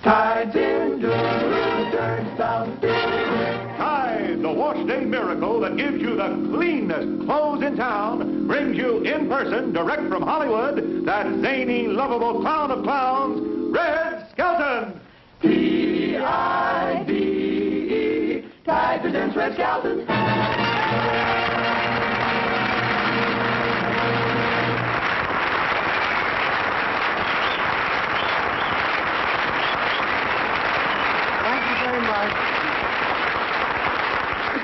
Tide's in, turn south. Tide, the wash day miracle that gives you the cleanest clothes in town, brings you in person, direct from Hollywood, that zany, lovable clown of clowns, Red Skelton. T-I-D-E, Tide presents Red Skelton.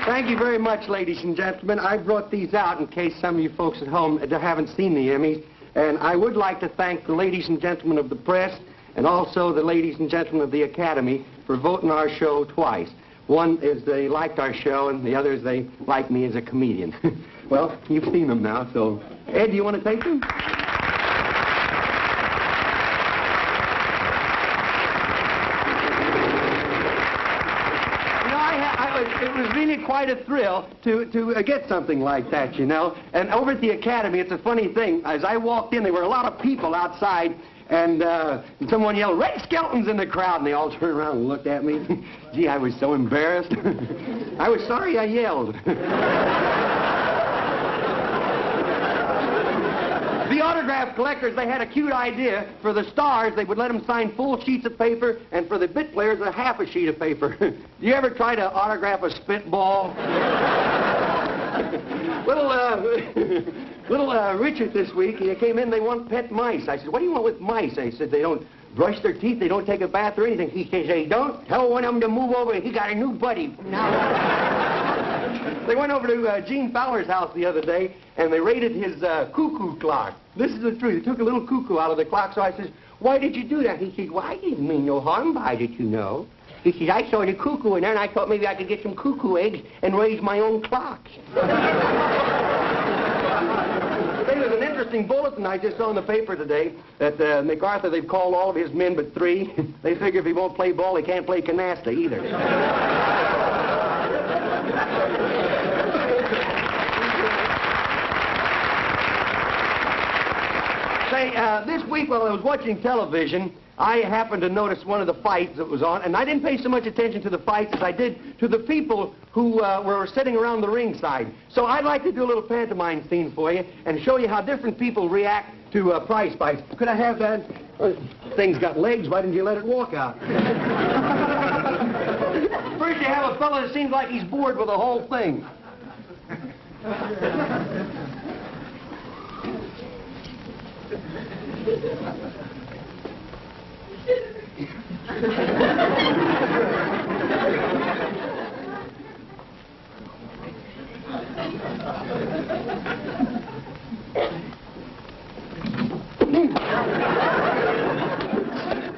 Thank you very much, ladies and gentlemen. I brought these out in case some of you folks at home haven't seen the Emmys. And I would like to thank the ladies and gentlemen of the press and also the ladies and gentlemen of the Academy for voting our show twice. One is they liked our show, and the other is they like me as a comedian. Well, you've seen them now, so... Ed, do you want to take them? It was really quite a thrill to get something like that, you know. And over at the Academy, it's a funny thing. As I walked in, there were a lot of people outside, and someone yelled, "Red Skelton's in the crowd," and they all turned around and looked at me. Gee, I was so embarrassed. I was sorry I yelled. The autograph collectors, they had a cute idea. For the stars, they would let them sign full sheets of paper, and for the bit players, a half a sheet of paper. Do you ever try to autograph a spitball? little Richard this week, he came in, they want pet mice. I said, "What do you want with mice?" They said, "They don't brush their teeth, they don't take a bath or anything." He says, "They don't? Tell one of them to move over, he got a new buddy." They went over to Gene Fowler's house the other day, and they raided his cuckoo clock. This is the truth. They took a little cuckoo out of the clock, so I says, "Why did you do that?" He said, "Well, I didn't mean no harm by it, you know." He said, "I saw the cuckoo in there, and I thought maybe I could get some cuckoo eggs and raise my own clock." There's an interesting bulletin I just saw in the paper today that MacArthur, they've called all of his men but 3. They figure if he won't play ball, he can't play canasta either. Say, this week while I was watching television, I happened to notice one of the fights that was on, and I didn't pay so much attention to the fights as I did to the people who were sitting around the ringside. So I'd like to do a little pantomime scene for you and show you how different people react to prize fights. Could I have that? Thing's got legs, why didn't you let it walk out? First you have a fellow that seems like he's bored with the whole thing.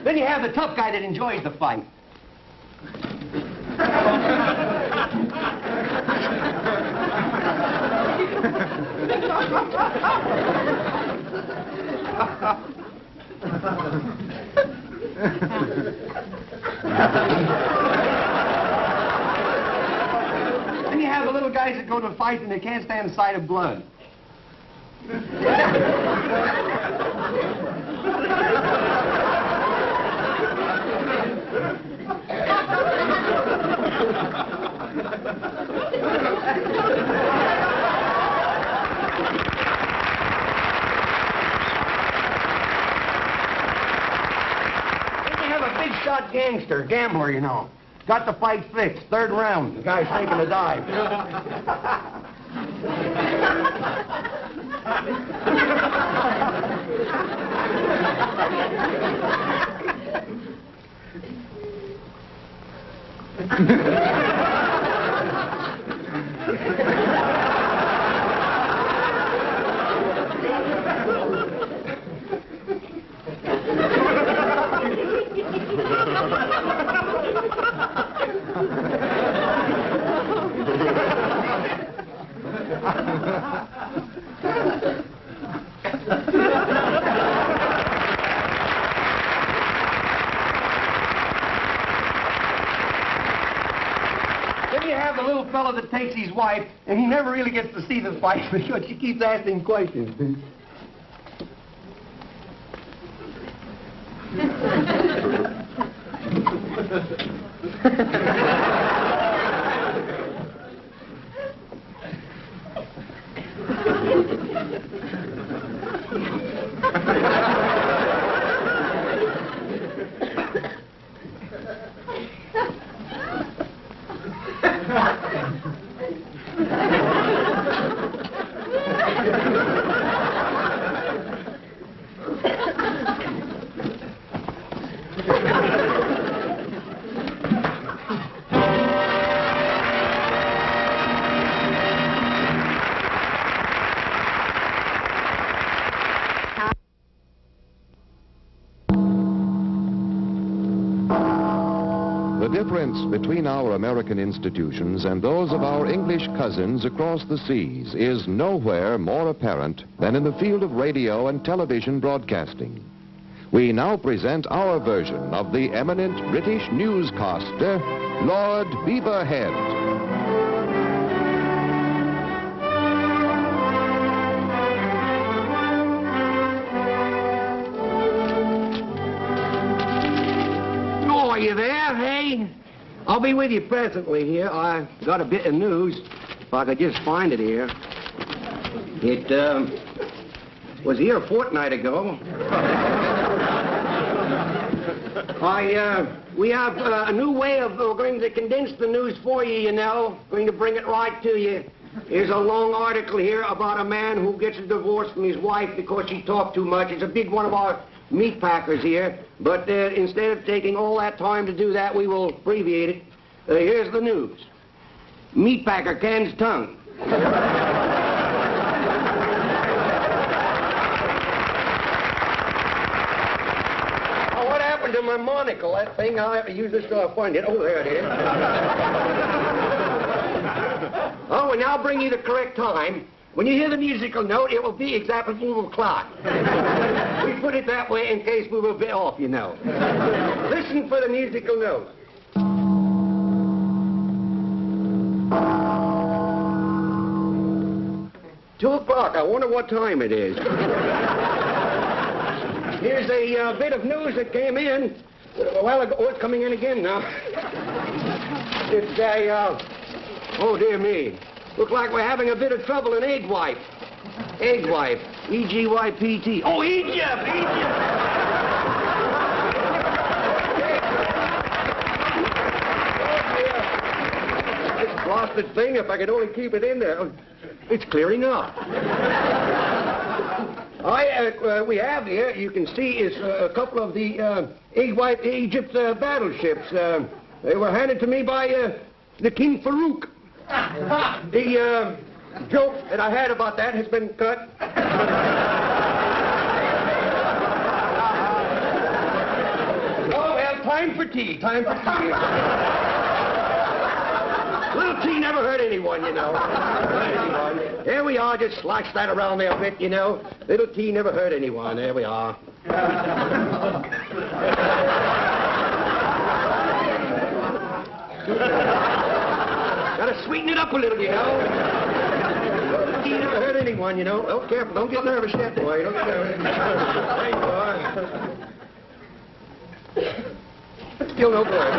Then you have the tough guy that enjoys the fight. Then you have the little guys that go to fight and they can't stand the sight of blood. Shot gangster, gambler, you know. Got the fight fixed. 3rd round. The guy's taking a dive. Then you have the little fellow that takes his wife, and he never really gets to see the fight because she keeps asking questions. The difference between our American institutions and those of our English cousins across the seas is nowhere more apparent than in the field of radio and television broadcasting. We now present our version of the eminent British newscaster, Lord Beaverhead. Are you there, hey? I'll be with you presently here. I got a bit of news, if I could just find it here. It, was here a fortnight ago. We have a new way of going to condense the news for you, you know. Going to bring it right to you. Here's a long article here about a man who gets a divorce from his wife because she talked too much. It's a big one of our meat packers here, but instead of taking all that time to do that, we will abbreviate it. Here's the news. Meat packer cans tongue. Oh, what happened to my monocle? That thing, I'll have to use this till I find it. Oh, there it is. Oh, and I'll bring you the correct time. When you hear the musical note, it will be exactly 4 o'clock. We put it that way in case we were a bit off, you know. Listen for the musical note. Two o'clock. I wonder what time it is. Here's a bit of news that came in a while ago. Oh, it's coming in again now. It's a, oh, dear me. Looks like we're having a bit of trouble in egg wipe. Egg wipe. E-G-Y-P-T. Oh, Egypt! Egypt! This blasted thing, if I could only keep it in there. It's clearing up. We have here, you can see, is a couple of the egg wipe Egypt battleships. They were handed to me by the King Farouk. The joke that I had about that has been cut. Oh, well, time for tea. Time for tea. Little tea never hurt anyone, you know. There we are, just slosh that around there a bit, you know. Little tea never hurt anyone. There we are. Gotta sweeten it up a little, you know. Tea never hurt anyone, you know. Oh, careful, don't get nervous yet, boy. Don't get nervous. There you are. Still no good.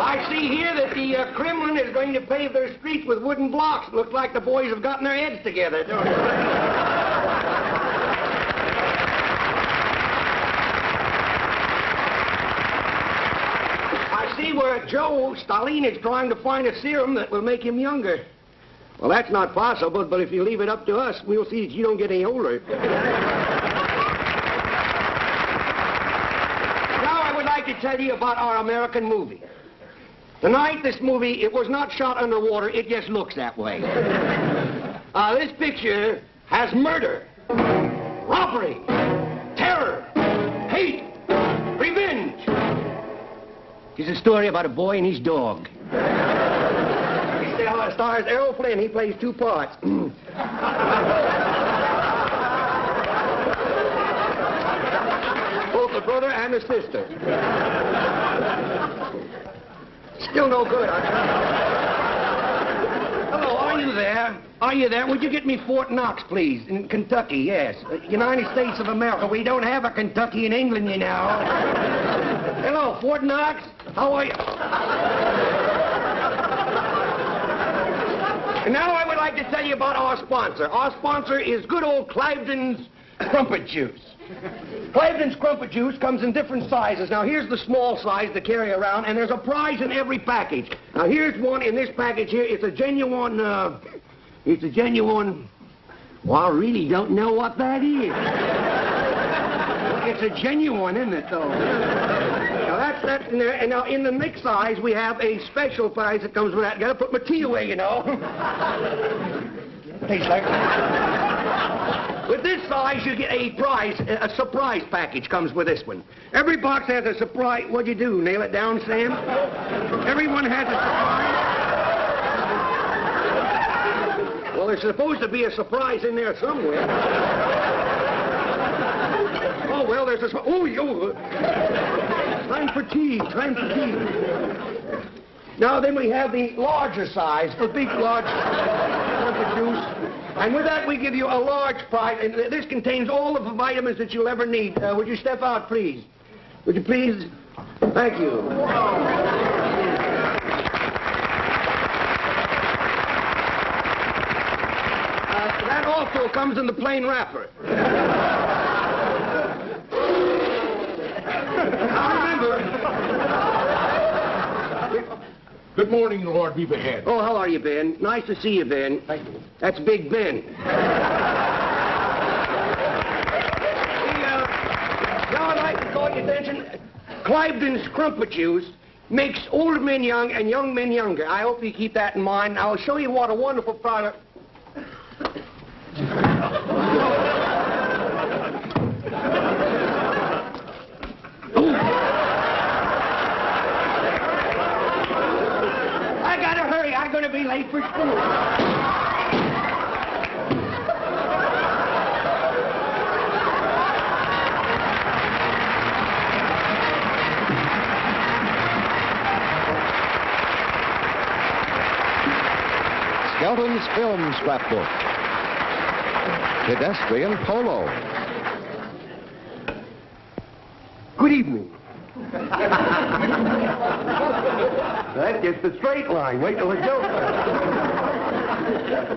I see here that the Kremlin is going to pave their streets with wooden blocks. Looks like the boys have gotten their heads together, don't it? See where Joe Stalin is trying to find a serum that will make him younger. Well, that's not possible, but if you leave it up to us, we'll see that you don't get any older. Now I would like to tell you about our American movie. Tonight, this movie, it was not shot underwater, it just looks that way. This picture has murder, robbery, terror, hate, revenge. It's a story about a boy and his dog. It stars Errol Flynn. He plays 2 parts. Both the brother and the sister. Still no good, Hello, are you there? Are you there? Would you get me Fort Knox, please? In Kentucky, yes. United States of America. We don't have a Kentucky in England, you know. Hello, Fort Knox. How are you? And now I would like to tell you about our sponsor. Our sponsor is good old Cliveden's Crumpet Juice. Cliveden's Crumpet Juice comes in different sizes. Now, here's the small size to carry around, and there's a prize in every package. Now, here's one in this package here. It's a genuine, well, I really don't know what that is. It's a genuine, isn't it, though? Now, that's in there. And now, in the next size, we have a special prize that comes with that. Got to put my tea away, you know. Tastes like... With this size, you get a prize. A surprise package comes with this one. Every box has a surprise. What'd you do? Nail it down, Sam? Everyone has a surprise. Well, there's supposed to be a surprise in there somewhere. Oh, well, there's a... Time for tea. Time for tea. Now, then we have the larger size, the big, large Crumpet Juice. And with that, we give you a large prize. And this contains all of the vitamins that you'll ever need. Would you step out, please? Would you please? Thank you. That also comes in the plain wrapper. Now, remember... Good morning, Lord. Be ahead. Oh, how are you, Ben? Nice to see you, Ben. Thank you. That's Big Ben. Now I'd like to call your attention. Cliveden's Crumpet Juice makes old men young and young men younger. I hope you keep that in mind. I'll show you what a wonderful product... I'm going to be late for school. Skelton's Film Scrapbook. Pedestrian Polo. Good evening. That's just a straight line. Wait till it goes.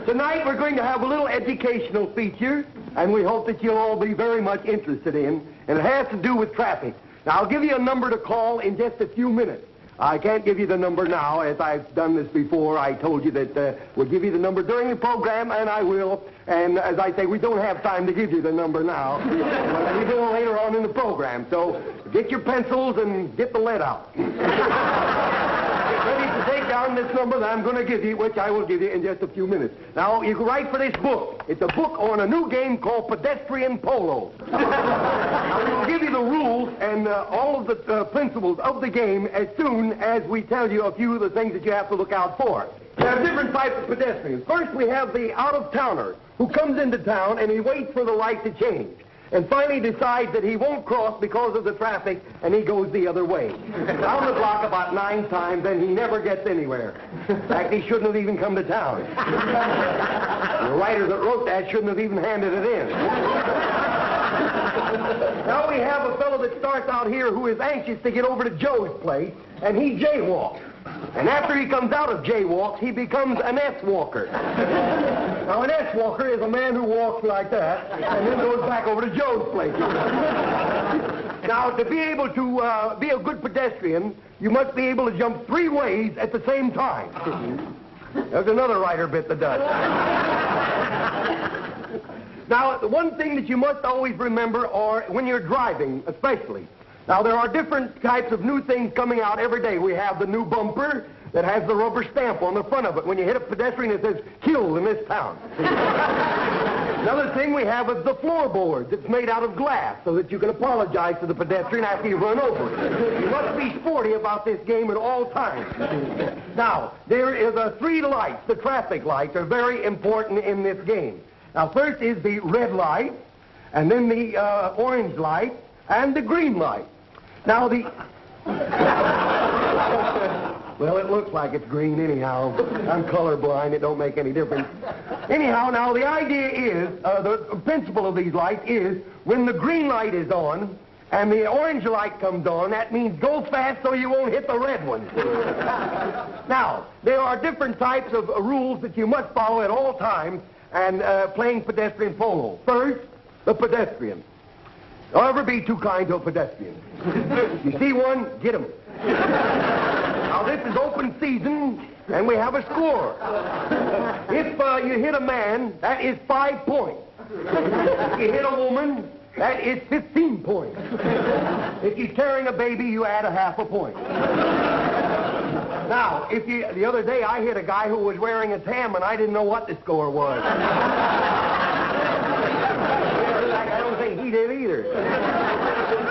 Tonight we're going to have a little educational feature, and we hope that you'll all be very much interested in, and it has to do with traffic. Now, I'll give you a number to call in just a few minutes. I can't give you the number now, as I've done this before. I told you that we'll give you the number during the program, and I will. And as I say, we don't have time to give you the number now. But we will later on in the program. So get your pencils and get the lead out. Ready to take down this number that I'm going to give you, which I will give you in just a few minutes. Now, you can write for this book. It's a book on a new game called Pedestrian Polo. I will give you the rules and all of the principles of the game as soon as we tell you a few of the things that you have to look out for. There are different types of pedestrians. First, we have the out-of-towner who comes into town and he waits for the light to change, and finally decides that he won't cross because of the traffic, and he goes the other way. Down the block about 9 times, and he never gets anywhere. In fact, he shouldn't have even come to town. The writer that wrote that shouldn't have even handed it in. Now we have a fellow that starts out here who is anxious to get over to Joe's place, and he jaywalks. And after he comes out of jaywalks, he becomes an S-walker. Now, an S-walker is a man who walks like that and then goes back over to Joe's place. Now, to be able to be a good pedestrian, you must be able to jump 3 ways at the same time. There's another writer bit that does. Now, the one thing that you must always remember, or when you're driving especially, now, there are different types of new things coming out every day. We have the new bumper that has the rubber stamp on the front of it. When you hit a pedestrian, it says, "Killed in this town." Another thing we have is the floorboards. It's made out of glass so that you can apologize to the pedestrian after you run over it. You must be sporty about this game at all times. Now, there is 3 lights. The traffic lights are very important in this game. Now, first is the red light, and then the orange light, and the green light. Now, well, it looks like it's green anyhow. I'm colorblind. It don't make any difference. Anyhow, now, the idea is, the principle of these lights is, when the green light is on, and the orange light comes on, that means go fast so you won't hit the red one. Now, there are different types of rules that you must follow at all times and playing pedestrian polo. First, the pedestrian. Don't ever be too kind to a pedestrian. You see one, get him. Now, this is open season, and we have a score. If you hit a man, that is 5 points. If you hit a woman, that is 15 points. If you're carrying a baby, you add a half a point. Now, the other day I hit a guy who was wearing a tam, and I didn't know what the score was. I don't think he did either.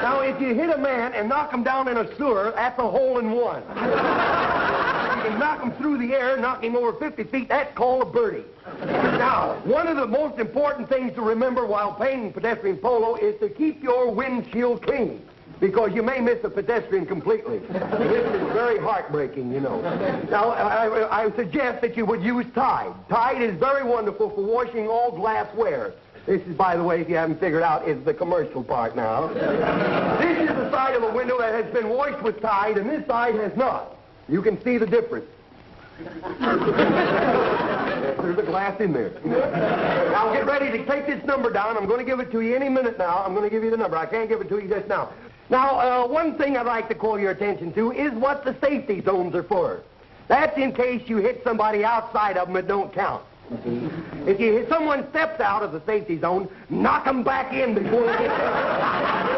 Now, if you hit a man and knock him down in a sewer, that's a hole in one. If you can knock him through the air, knock him over 50 feet, that's called a birdie. Now, one of the most important things to remember while playing pedestrian polo is to keep your windshield clean, because you may miss a pedestrian completely. This is very heartbreaking, you know. Now, I suggest that you would use Tide. Tide is very wonderful for washing all glassware. This is, by the way, if you haven't figured out, is the commercial part now. This is the side of the window that has been washed with Tide, and this side has not. You can see the difference. There's a glass in there. Now, get ready to take this number down. I'm going to give it to you any minute now. I'm going to give you the number. I can't give it to you just now. Now, one thing I'd like to call your attention to is what the safety zones are for. That's in case you hit somebody outside of them, it don't count. If you hit someone steps out of the safety zone, knock them back in before they get there.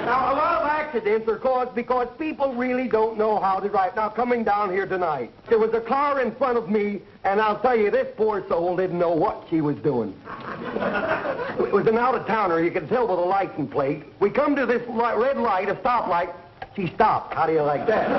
Now, a lot of accidents are caused because people really don't know how to drive. Now, coming down here tonight, there was a car in front of me, and I'll tell you, this poor soul didn't know what she was doing. It was an out-of-towner. You could tell by the license plate. We come to this red light, a stoplight. She stopped. How do you like that?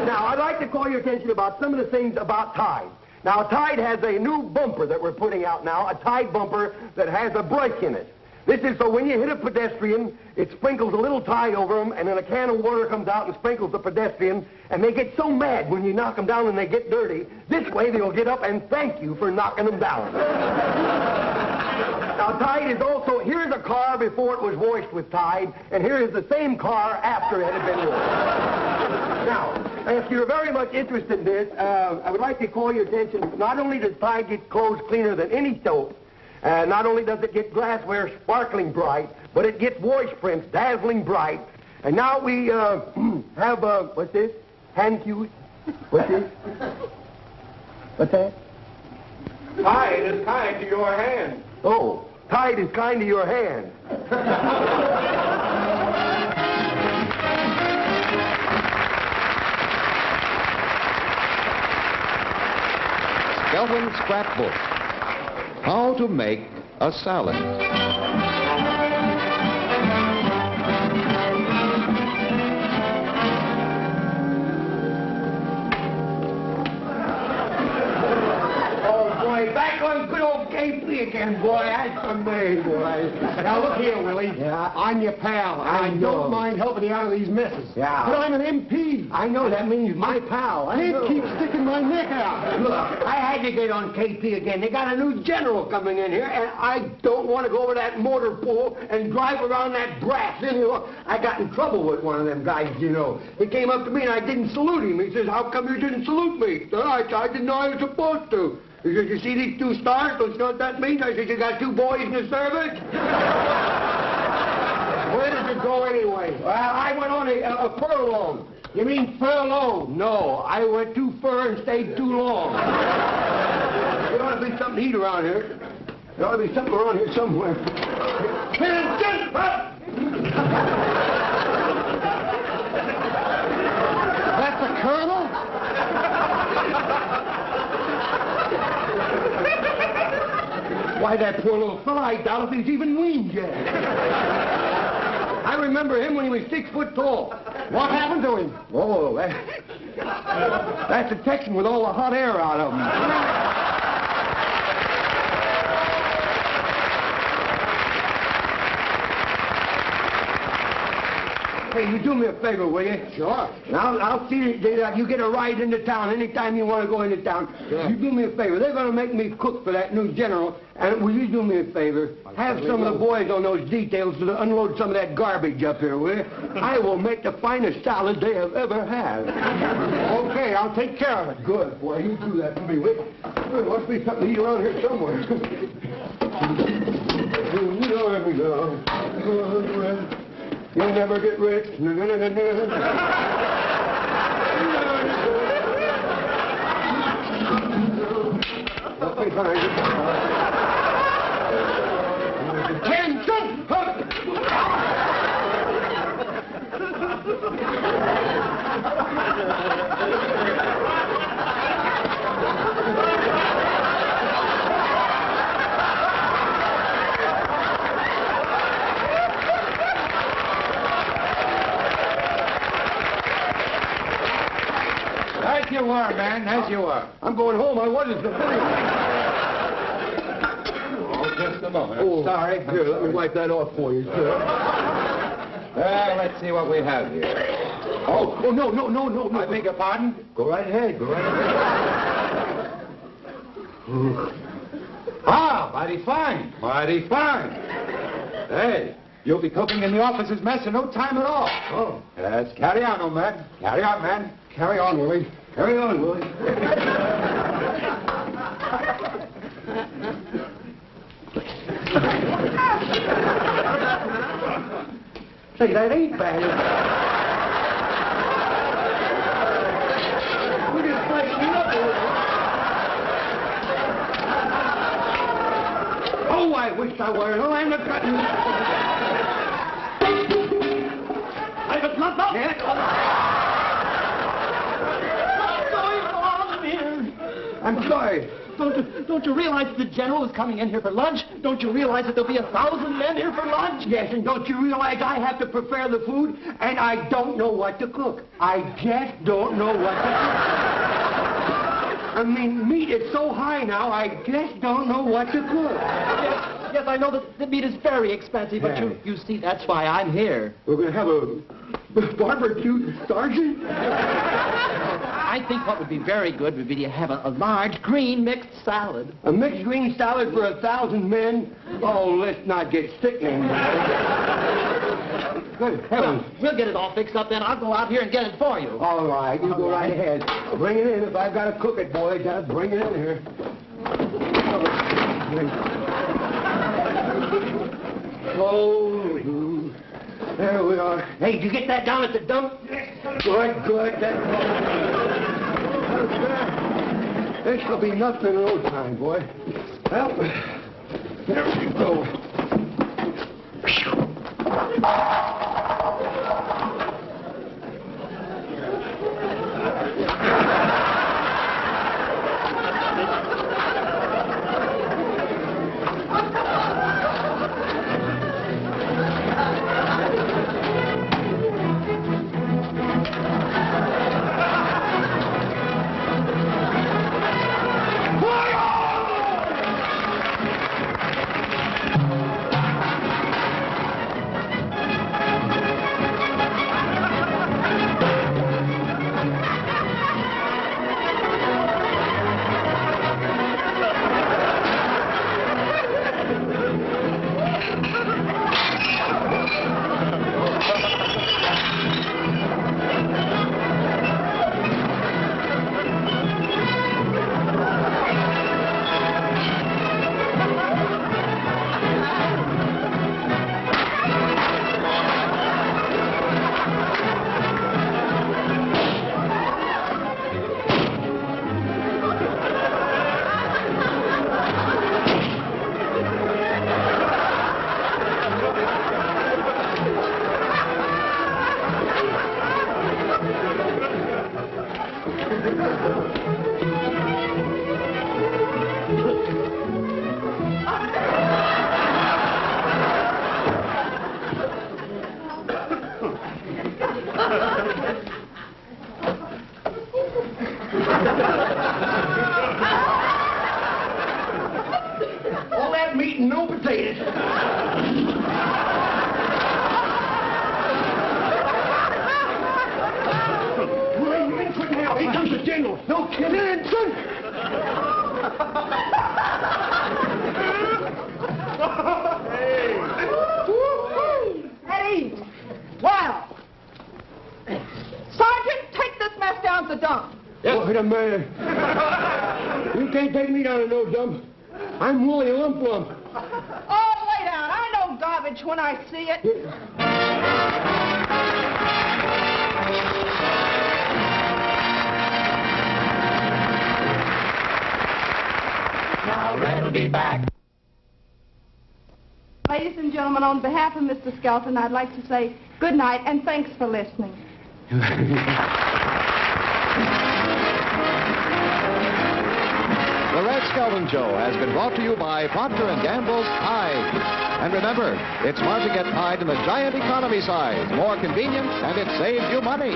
Now, I'd like to call your attention about some of the things about Tide. Now, Tide has a new bumper that we're putting out now, a Tide bumper that has a brake in it. This is so when you hit a pedestrian, it sprinkles a little Tide over them, and then a can of water comes out and sprinkles the pedestrian, and they get so mad when you knock them down and they get dirty. This way, they'll get up and thank you for knocking them down. Now, Tide is also, here's a car before it was washed with Tide, and here is the same car after it had been washed. Now, if you're very much interested in this, I would like to call your attention, not only does Tide get clothes cleaner than any soap, not only does it get glassware sparkling bright, but it gets voice prints dazzling bright. And now we have, what's this? Hand cues? What's this? What's that? Tide is kind to your hand. Oh, Tide is kind to your hand. Skelton's Scrapbook. How to make a salad. Back on good old KP again, boy. That's for me, boy. Now, look here, Willie. Yeah? I'm your pal. I know. don't mind helping you out of these messes. Yeah. But I'm an MP. I know that means my pal. I Can't know. keep sticking my neck out. Look, I had to get on KP again. They got a new general coming in here, and I don't want to go over that motor pool and drive around that brass. Anymore. I got in trouble with one of them guys, you know. He came up to me, and I didn't salute him. He says, how come you didn't salute me? I didn't know I was supposed to. He said, you see these 2 stars? Don't you know what that means? I said, you got 2 boys in the service? Where did you go anyway? Well, I went on a furlong. You mean furlough? No, I went too far and stayed too long. There ought to be something to eat around here. There ought to be something around here somewhere. That's the colonel? Why, that poor little fella, I doubt if he's even weaned yet. I remember him when he was 6 foot tall. What happened to him? Oh, that's a Texan with all the hot air out of him. Hey, you do me a favor, will you? Sure. I'll see that you get a ride into town anytime you want to go into town. Sure. You do me a favor. They're going to make me cook for that new general. And will you do me a favor? Have some of the boys on those details to unload some of that garbage up here, will you? I will make the finest salad they have ever had. Okay, I'll take care of it. Good, boy. You do that for me, will you? There must be something to eat around here somewhere. You'll never get rich. Okay, fine. Attention! As you were, man, as you were. I'm going home. I wasn't. Oh, just a moment. Oh, sorry. Here, let me wipe that off for you, sir. Well, let's see what we have here. Oh, no. I beg your pardon? Go right ahead. Go right ahead. Ah, mighty fine. Mighty fine. Hey, you'll be cooking in the officer's mess in no time at all. Oh. Yes, carry on, old man. Carry on, man. Carry on, Willie. Carry on, Willie. Say, that ain't bad. We just freshened it up a little. Oh, I wish I were. No, I'm not cutting. I was not up. I'm sorry. Don't you realize the general is coming in here for lunch? Don't you realize that there'll be 1,000 men here for lunch? Yes, and don't you realize I have to prepare the food, and I don't know what to cook. I just don't know what to cook. I mean, meat is so high now, I just don't know what to cook. Yes, I know that the meat is very expensive, but Yeah. you see, that's why I'm here. We're going to have a barbecue sergeant? I think what would be very good would be to have a large green mixed salad. A mixed green salad for 1,000 men? Oh, let's not get sickening. Good heavens. Well, we'll get it all fixed up then. I'll go out here and get it for you. All right, you go right ahead. Bring it in. If I've got to cook it, boy, just bring it in here. Oh, there we are. Hey, did you get that down at the dump? Good. This will be nothing in no time, boy. Well, there we go. All that meat and no potatoes. No kidding, son. Hey! Wow! Sergeant, take this mess down to the dump. Wait a minute. You can't take me down to no dump. I'm Willie Lump Lump. Oh, lay down. I know garbage when I see it. Now Red will be back. Ladies and gentlemen, on behalf of Mr. Skelton, I'd like to say good night and thanks for listening. The Red Skelton Show has been brought to you by Procter & Gamble's Tide. And remember, it's smart to get Tide in the giant economy size. More convenient, and it saves you money.